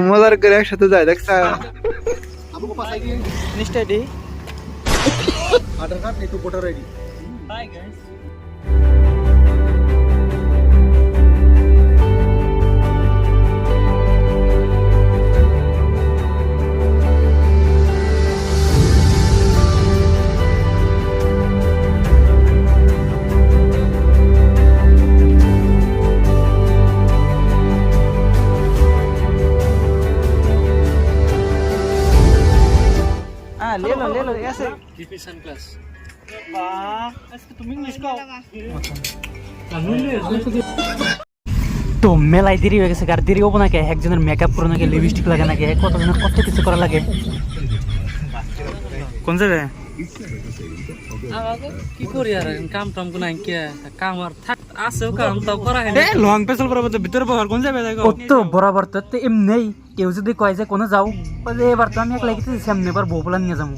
মজার করে একসাথে যায় দেখছ आपको पास आईडी है Insta ID. आधार कार्ड नहीं तो वोटर आईडी Bye guys. ले लो ऐसे डीपी सन प्लस वाह ऐसे तुम इंग्लिश का তো মেলাই দেরি হয়ে গেছে আর দেরি হবো নাকি একজনের মেকআপ করে নাকি লিপস্টিক লাগে নাকি কতজনের কত কিছু করা লাগে কোন জায়গায় আমাকে কি করি আর কাম টাম কোন আইকে কাম আর থাক আছে কাম তাও করা হয় এ লং পেছল বরাবর তো ভিতরে বহার কোন যাবে দেখো তো বরাবর তো এমনি কেউ যদি কয় যে কোনে যাও বলে এবার তো আমি একলা গেছি সামনে এবার বউপলা নিয়ে যাবো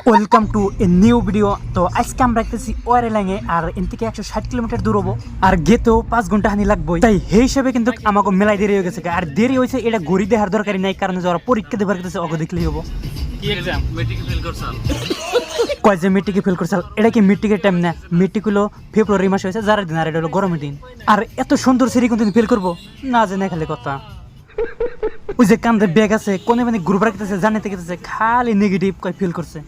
welcome to a new video তো আজকে আমরা রাখতেছি ওয়ারে লাঙে আর এন থেকে 160 কিলোমিটার দূর হবো আর গেতেও 5 ঘন্টা হানি লাগবে তাই সেই হিসাবে কিন্তু আমাকে মেলাই দেরি হয়ে গেছে আর দেরি হয়েছে এটা ঘড়ি দেখার দরকারই নাই কারণ যারা পরীক্ষা দেবার গেছে অগ দেখলেই হবো কি एग्जाम মেট্রিক ফেল করছাল কয় যে মেট্রিকে ফেল করছাল এটা কি মেট্রিকের টাইম না মেট্রিক হলো ফেব্রুয়ারি মাসে হয়েছে যারা দিন আর এটা হলো গরমের দিন আর এত সুন্দর সিরি কোনদিন ফেল করবো না জানে খালি কথা ওই যে কান্দে ব্যাগ আছে কোনে মানে গ্রুপ রাখতেছে জানাতে গেছে খালি নেগেটিভ কয় ফিল করছে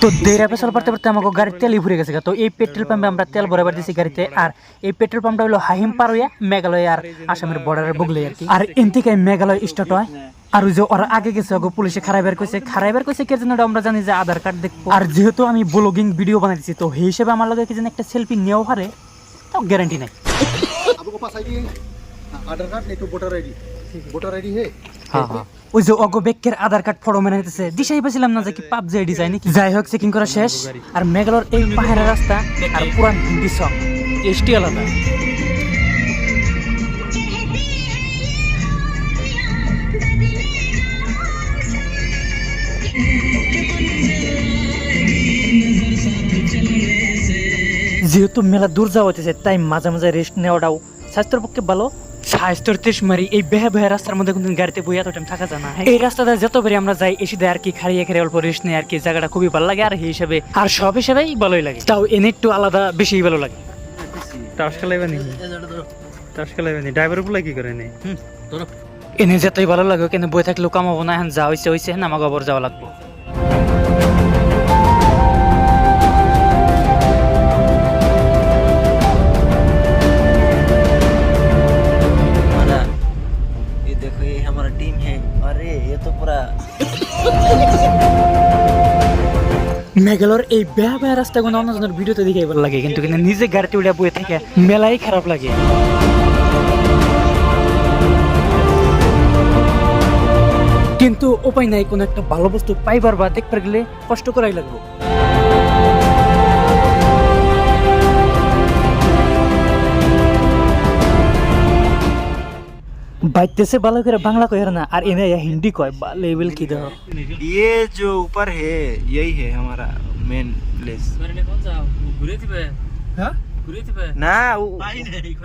তো দেড় পেছাল পারতে পারতে আমাকে গাড়ির তেলই ভরে গেছে তো এই পেট্রোল পাম্পে আমরা তেল ভরাবার দিয়েছি গাড়িতে আর এই পেট্রোল পাম্পটা হলো হাহিম পার হইয়া মেঘালয় আর আসামের বর্ডারের বগলে আর কি আর এন থেকে মেঘালয় স্টার্ট হয় আর ওই যে ওরা আগে গেছে ওগো পুলিশে খারাইবার কইছে কে যেন আমরা জানি যে আধার কার্ড দেখবো আর যেহেতু আমি ব্লগিং ভিডিও বানাইছি তো সেই হিসেবে আমার লগে কি যেন একটা সেলফি নেওয়া পারে তাও গ্যারান্টি নাই आपको पास आईडी है आधार कार्ड नहीं तो वोटर आईडी है ওই যে অগো বেকের আধার কার্ড ফটো মেনে নিতেছে দিশাই পাইছিলাম না যে কি পাবজি আইডি যায় নাকি যাই হোক চেকিং করা শেষ আর মেঘালয়ের এই পাহাড়ের রাস্তা আর পুরান হিন্দি সং টেস্টি আলাদা যেহেতু মেলা দূর যাওয়া হইতেছে তাই মাঝে মাঝে রেস্ট নেওয়াটাও স্বাস্থ্যের পক্ষে ভালো স্বাস্থ্যের তেজ মারি এই বেহা বেহা রাস্তার মধ্যে কিন্তু গাড়িতে বই এত টাইম থাকা যায় না এই রাস্তাটা যতবারই আমরা যাই এসে দেয় আর কি খাড়িয়ে খেয়ে অল্প রেস্ট নেই আর কি জায়গাটা খুবই ভালো লাগে আর এই হিসাবে আর সব হিসাবেই ভালোই লাগে তাও এনে একটু আলাদা বেশি ভালো লাগে টাস খেলাইবানি ড্রাইভার উপর কি করে নেই এনে যতই ভালো লাগে কিন্তু বই থাকলেও কামাবো না এখন যা হয়েছে না আমাকে আবার যাওয়া লাগবে মেঘালয়ের এই বেহা বেহা রাস্তাগুলো অন্যজনের ভিডিওতে দেখে ভালো লাগে কিন্তু নিজে গাড়িতে উঠে বয়ে থাকে মেলাই খারাপ লাগে কিন্তু উপায় নাই কোনো একটা ভালো বস্তু পাইবার বা দেখবার গেলে কষ্ট করাই লাগবে বাইতেছে ভালো করে বাংলা কয় না আর এনে হিন্দি কয় বা লেভেল কি দেখো ये जो ऊपर है यही है हमारा मेन प्लेस মেরে কোন যাও ঘুরে দিবে हां ঘুরে দিবে ना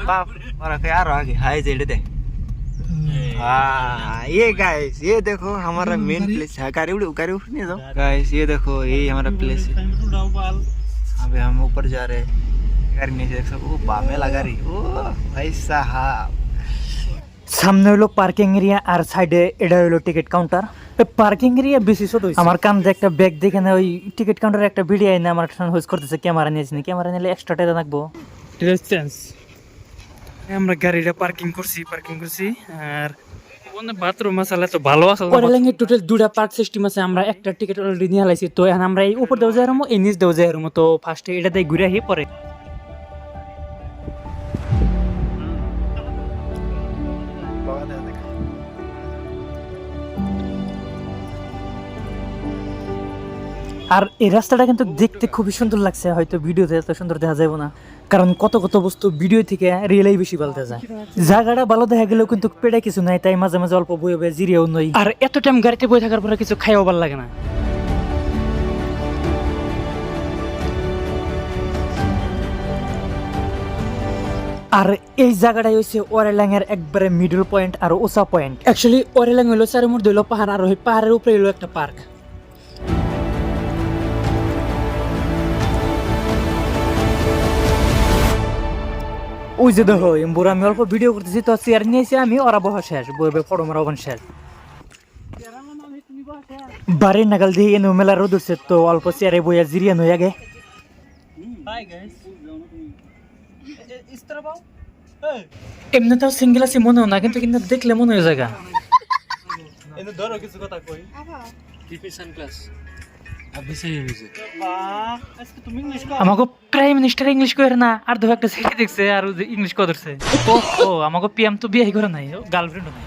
बाप और यार आगे हाय जेड दे हाँ ये गाइस ये देखो हमारा मेन प्लेस है गाड़ी उड़ने दो गाइस ये देखो ये हमारा प्लेस है अबे हम ऊपर जा रहे हैं गाड़ी नीचे देख सको बामे लगा रही ओ भाई साहब সামনে হলো পার্কিং এরিয়া আর সাইডে এটা হলো টিকিট কাউন্টার পার্কিং এরিয়া বেশি ছোট হইছে আমার কান্দে একটা ব্যাগ দেখে না ওই টিকিট কাউন্টারে একটা ভিডিও আইনা আমার ঠান হোজ করতেছে ক্যামেরা নিয়েছি না ক্যামেরা নিলে এক্সট্রা টাকা লাগবে ডিসটেন্স আমরা গাড়িটা পার্কিং করছি আর ওখানে বাথরুম মাসালা তো ভালো আছে ওরালাঙ্গে টোটাল দুটো পার্ক সিস্টেম আছে আমরা একটা টিকিট অলরেডি নিয়ে লাইছি তো এখন আমরা এই উপর দেওয়া যায় রুমো এই নিচ দেওয়া যায় রুমো তো ফার্স্টে এটা দিয়ে ঘুরে আহি পরে আর এই রাস্তাটা কিন্তু দেখতে খুবই সুন্দর লাগছে হয়তো ভিডিওতে এত সুন্দর দেখা যাবে না কারণ কত কত বস্তু ভিডিও থেকে রিয়েলাই বেশি ভালো দেখা যায় জায়গাটা ভালো দেখা গেলেও কিন্তু পেটে কিছু নাই তাই মাঝে মাঝে অল্প বই হবে জিরিয়েও নই আর এত টাইম গাড়িতে বই থাকার পরে কিছু খাইও ভালো লাগে না আর এই জায়গাটাই হচ্ছে ওয়ারেলাং এর একবারে মিডল পয়েন্ট আর উঁচা পয়েন্ট। অ্যাকচুয়ালি ওয়ারেলাং হলো চারের মধ্যে হলো পাহাড়, আর ওই পাহাড়ের উপরে হলো একটা পার্ক। ওই যে দেখো এমবুর আমি অল্প ভিডিও করতেছি, তো চেয়ার নিয়েছি আমি, ওরা বহা শেষ, বইবে ফটো মারা ওখান শেষ। বাড়ির নাগাল দিয়ে এনে মেলা রোদ উঠছে, তো অল্প চেয়ারে বইয়া জিরিয়ান হয়ে গে। এমনিতেও সিঙ্গেল আছে মনেও না, কিন্তু কিন্তু দেখলে মনে হয়ে জায়গা। ধরো কিছু কথা কই সানগ্লাস আমাকে প্রাইম মিনিস্টার ইংলিশ করে না, আর দু একটা ছেলে দেখছে আর ইংলিশ কদরছে। ও আমাকে পিএম তো বিয়ে করে নাই, গার্লফ্রেন্ডও নাই।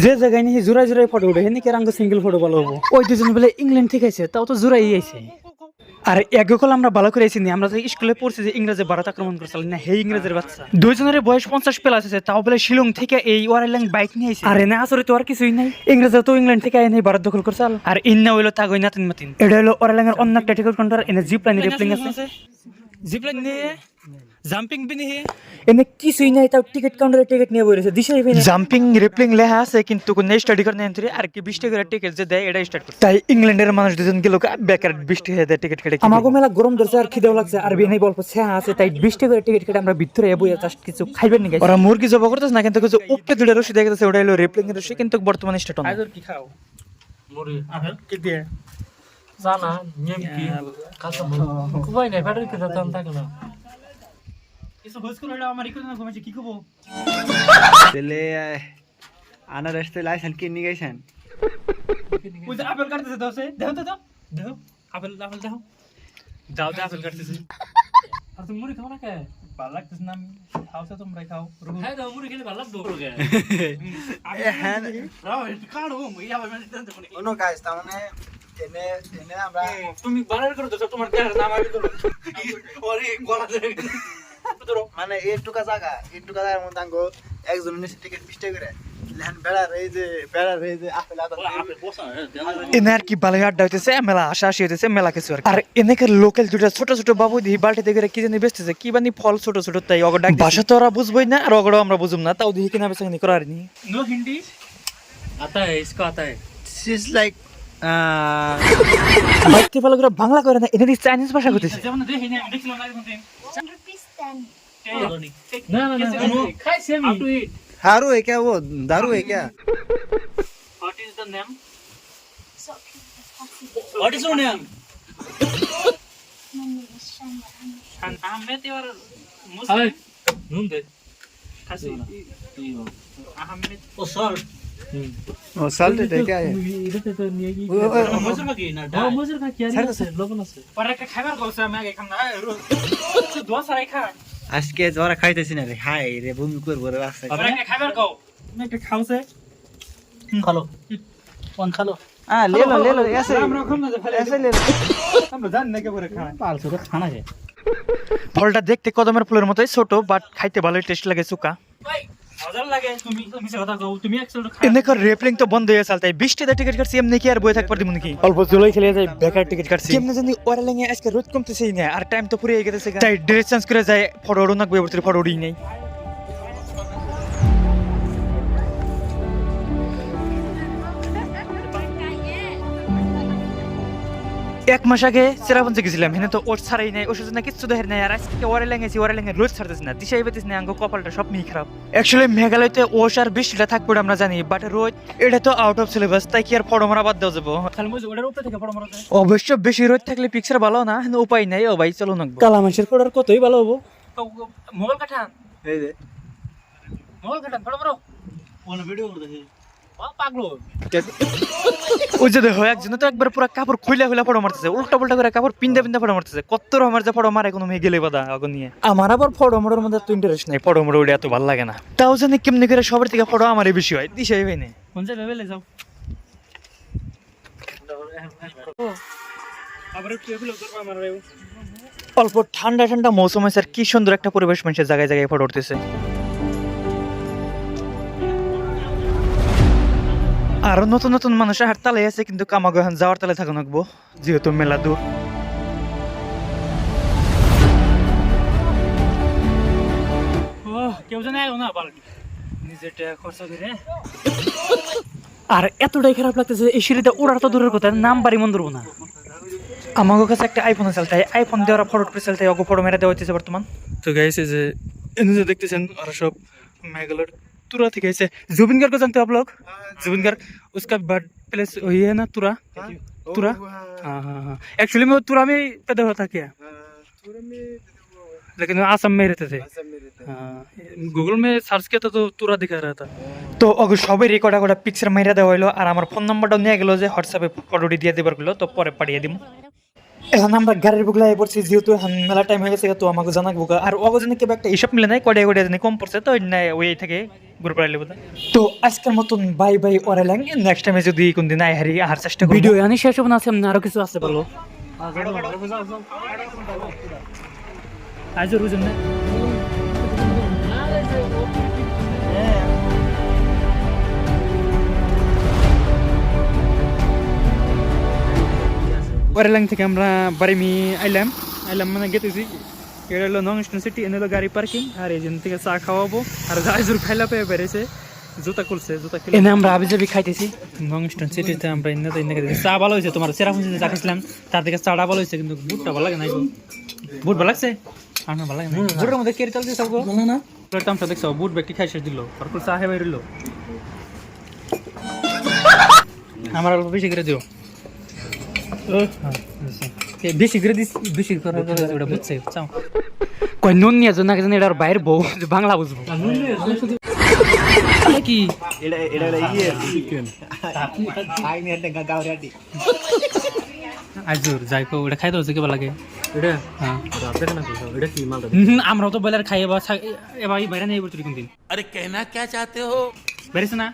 যে জায়গায় নিয়ে জোড়ায় জোড়ায় ফটো উঠে হেনি কেরাঙ্গ সিঙ্গেল ফটো ভালো হবো। ওই দুজন বলে ইংল্যান্ড থেকে আছে, তাও তো জোড়াই আইছে। আর একগল আমরা ভালো করে আইছি, আমরা তো স্কুলে পড়ছি যে ইংরেজি ভারত আক্রমণ করছিল না, হে ইংরেজের বাচ্চা। দুইজনের বয়স 50 প্লাস আছে, তাও বলে শিলং থেকে এই ওয়ারেলাং বাইক নিয়ে আইছে। আর এনে আসলে তো আর কিছুই নাই, ইংরেজ তো ইংল্যান্ড থেকে এনে ভারত দখল করছাল। আর ইন্না হইলো তাগই নাতিন মাতিন। এটা হলো ওয়ারেলাং এর অন্য একটা টিকেট কাউন্টার, এনে জিপ লাইন রেপলিং আছে। জিপ লাইন নিয়ে জাম্পিং বি নিয়ে এনে কিছুই নাই, তাও টিকিট কাউন্টারে টিকিট নিয়ে বইরেছে দিশাই ভাই। জাম্পিং রেপলিং লেখা আছে, কিন্তু কোন স্টাডি করে নেন আর কি 20 টাকা টিকিট যে দেয় এটা স্টার্ট করে। তাই ইংল্যান্ডের মানুষ দুজন গেল বেকার 20 টাকা দিয়ে টিকিট কেটে। আমাগো মেলা গরম ধরছে আর খিদেও লাগছে, আর বিয়ে নেই বলবো ছেয়া আছে, তাই 20 টাকা টিকিট কেটে আমরা ভিতরে বইয়া জাস্ট কিছু খাইবেন নি। ওরা মুরগি জবা করতেছ না, কিন্তু কিছু উপরে দুটো রশি দেখাতেছে, ওটা হলো রেপলিং এর রশি, কিন্তু বর্তমানে স্টার্ট হয়। আজর কি খাও মুরগি আপেল কি দিয়ে জানা নিমকি কাঁচা কুবাই নাই ব্যাটারি কে দাম থাকে না। কিছু হোস করে আমার ইকো না ঘুমাইছে, কি কবো তেলে আনার রাস্তে লাইসেন্স কি নিয়ে গেছেন? ওই যে আপেল কাটতেছে, দোসে দেখো তো দেখো আপেল আপেল দেখো, যাও যাও আপেল কাটতেছে। আর তুমি মুড়ি খাও না কে? ভালো লাগতেছে না? আমি খাওছো তোমরা খাও। হ্যাঁ দাও মুড়ি খেলে ভালো লাগবে ওকে। হ্যাঁ রাও একটু কাড়ো মই আবার মানে দেন তো। ওনো গাইস, তার মানে এনে এনে আমরা তুমি বানার করে দাও, তোমার দেখার নাম আমি ধরো। ওরে গলা ধরে ধরো, মানে এইটুকা জায়গার মধ্যে আঙ্গো একজন নিচে টিকিট 20 টাকা করে লেন বেড়ার এই যে আপেল আদা এনে আর কি ভালো আড্ডা হইতেছে, মেলা আশা হইতেছে, মেলা কিছু আর এনেকার লোকাল দুটা ছোট ছোট বাবু দি বালতি দেখে কি জানি বেচতেছে, কি বানি ফল ছোট ছোট, তাই অগ ডাক ভাষা তো ওরা বুঝবই না, আর অগড় আমরা বুঝুম না, তাও দেখি কিনা বেচনি করার নি। নো হিন্দি आता है, इसको आता है। ইজ লাইক বাইতে ভালো করে বাংলা করে না, এনে চাইনিজ ভাষা কইতেছে। যেমন দেখি না আমি দেখছিলাম না কোনদিন। ना ना ना खाई से मी टू इट हारू है क्या? वो दारू है क्या? What is the name? What is your name? Ahmad और मुस्लिम नून दे खासी अहमद ओ सॉल्ट वो साल्ट है क्या है? इधर तो नहीं है मजर का ना हां मजर का क्या है लोगन আছে पर একটা খাবার করছে আমি আগে খাম না দোয়া সারাই খা আজকে জরা খাইতেছি না রে, হাই রে বমি করব রে রাস্তায়। पर একটা খাবার খাও, তুমি একটা খাওছে খালো কোন খালো हां ले लो ऐसे আমরা খাম না ऐसे ले लो। আমরা জানি না কে করে খায় পালছো তো খানা রে। ফলটা দেখতে কদমের ফুলের মতোই ছোট, বাট খাইতে ভালোই টেস্ট লাগে সুকা। মজা লাগে। তুমি মিছা কথা কও, তুমি একসাথে খাও। এনেকার রেপলিং তো বন্ধ হয়ে চালতাই 20 টাকা টিকিট কাটছি, এমনি কি আর বই থাক পারদিম নাকি? অল্প জলই খেলে যাই, বেকার টিকিট কাটছি। কেমনে জানি ওরালিং এ আজকে রোদ কমতেছেই না, আর টাইম তো পুরো হয়ে গেছে, তাই ড্রেস চেঞ্জ করে যাই, ফটো ওড়ো না বইবর্তী ফটো ওড়ি নাই। এক মাস আগে চেরাপুঞ্জি গেছিলাম, হেনে তো ওট ছাড়াই নাই, ওষুধ না কিচ্ছু দেখের নাই, আর আজকে ওয়ারেলাং এসি, ওয়ারেলাং এর রোদ ছাড়তেছে না, দিশাই পেতেছে না, আঙ্গো কপালটা সব মিহি খারাপ। অ্যাকচুয়ালি মেঘালয়তে ওশ আর বৃষ্টিটা থাকবে আমরা জানি, বাট রোদ এটা তো আউট অফ সিলেবাস, তাই কি আর ফটো মারা বাদ দেওয়া যাবো? অবশ্য বেশি রোদ থাকলে পিকচার ভালো না, উপায় নাই। ও ভাই চলো না, কালা মানুষের ফটোর কতই ভালো হবো। মোবাইল কাটান এই যে মোবাইল কাটান ফটো মারো, কোন ভিডিও করতেছে পাগলো। ওই যে দেখো একজন তো একবার পুরো কাপড় খুইলা খুইলা ফটো মারতেছে, উল্টা পাল্টা করে কাপড় পিন্দা পিন্দা ফটো মারতেছে, কত রকমের যে ফটো মারে কোনো মেয়ে গেলে বাদা আগুন নিয়ে। আমার আবার ফটো মোড়ের মধ্যে তো ইন্টারেস্ট নাই, ফটো মোড়ে ওটা এত ভালো লাগে না, তাও জানি কেমনি করে সবার থেকে ফটো আমারই বেশি হয়, দিশাই হয় না। কোন জায়গায় ভেবে যাও অল্প ঠান্ডা ঠান্ডা মৌসুম আছে, আর কি সুন্দর একটা পরিবেশ, মানুষের জায়গায় জায়গায় ফটো উঠতেছে। আরো নতুন নতুন মানুষের হাট তালে আছে, কিন্তু কামাগো এখন যাওয়ার তালে থাকুন রাখবো যেহেতু মেলা দূর। কেউ জানে না নিজেরটা খরচা করে। আর এতটাই খারাপ লাগতেছে এই সিঁড়িতে ওড়ার তো দূরের কথা, নাম বাড়ি মন ধরবো না। আমার কাছে একটা আইফোন আছে, তাই আইফোন দেওয়ার ফটো টুসেল তাই ওকে ফটো মেরে দেওয়া হচ্ছে বর্তমান। তো গাইস এই যে এনে যে দেখতেছেন আর সব মেঘালয় तुरा থেকে এসে जुबिन गार्ग को जानते हो आप लोग? जुबिन गार्ग उसका बर्थ प्लेस वही है ना तुरा? तुरा हाँ हाँ हाँ एक्चुअली मैं तुरा में पैदा हुआ था क्या, लेकिन आसम में रहते थे। हाँ गूगल में सर्च किया था तो तुरा दिखा रहा था। তো অগো সবাই রেকর্ড করা পিকচার মাইরা দেওয়া হলো, আর আমার ফোন নাম্বারটাও নিয়ে গেল যে হোয়াটসঅ্যাপে ফটোটি দিয়ে দেবার গুলো, তো পরে পাঠিয়ে দিব। এখন আমরা গাড়ির বুকলা পড়ছি, যেহেতু এখন মেলা টাইম হয়ে গেছে তো আমাকে জানাবো। আর অগো জানি কেউ একটা হিসাব মিলে নাই, কড়িয়া কড়িয়া জানি কম পড়ছে, তো ওই থেকে গ্রুপ আইলে বোধ। তো আজকের মতন বাই বাই ওরালাং, নেক্সট টাইমে যদি কোনদিন আই হারি আহার চেষ্টা করব। ভিডিও আনি শেষ হবে না, আছে আরো কিছু আছে বলো। আজ রুজন না ওরালাং থেকে আমরা বারিমি আইলাম মানে গেতেছি। এটা হলো নং স্টেশন সিটি, এনে হলো গাড়ি পার্কিং। আর এখান থেকে চা খাওয়াবো, আর জাহাজুর খাইলা পেয়ে বেড়েছে জুতা খুলছে, জুতা খুলে এনে আমরা আবি যাবি খাইতেছি নং স্টেশন সিটিতে। আমরা এনে চা ভালো হয়েছে, তোমার সেরাফুন চা খাইছিলাম তার থেকে চাটা ভালো হয়েছে, কিন্তু বুটটা ভালো লাগে না। বুট ভালো লাগছে, আমার ভালো লাগে না। বুটের মধ্যে কেড়ে চালতে সব না তামসা দেখছো, বুট ব্যক্তি খাই শেষ দিল, তারপর চা খাই বাইরলো। আমার অল্প বেশি করে দিও, বেশি করে দিস, বেশি করে ওটা বুঝছে চাও কই নুন নিয়ে যাও না, জানি এটার বাইরে বউ বাংলা বুঝবো কি এটা এটা ইয়ে চিকেন আই নি একটা গাওরি আটি আজুর যাই কো ওটা খাইতে হচ্ছে কি ভালো লাগে এটা হ্যাঁ দেখেন না তো এটা কি মাল আমরাও তো বলার খাই এবার বাইরে নেই বলছি কোনদিন। अरे कहना क्या चाहते हो? বেরিস না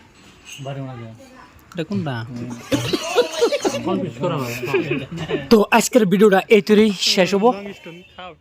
বাড়ি না যায় দেখুন না। কনফিউজ করা হয়। তো আজকের ভিডিওটা এই তৈরি শেষ হবো।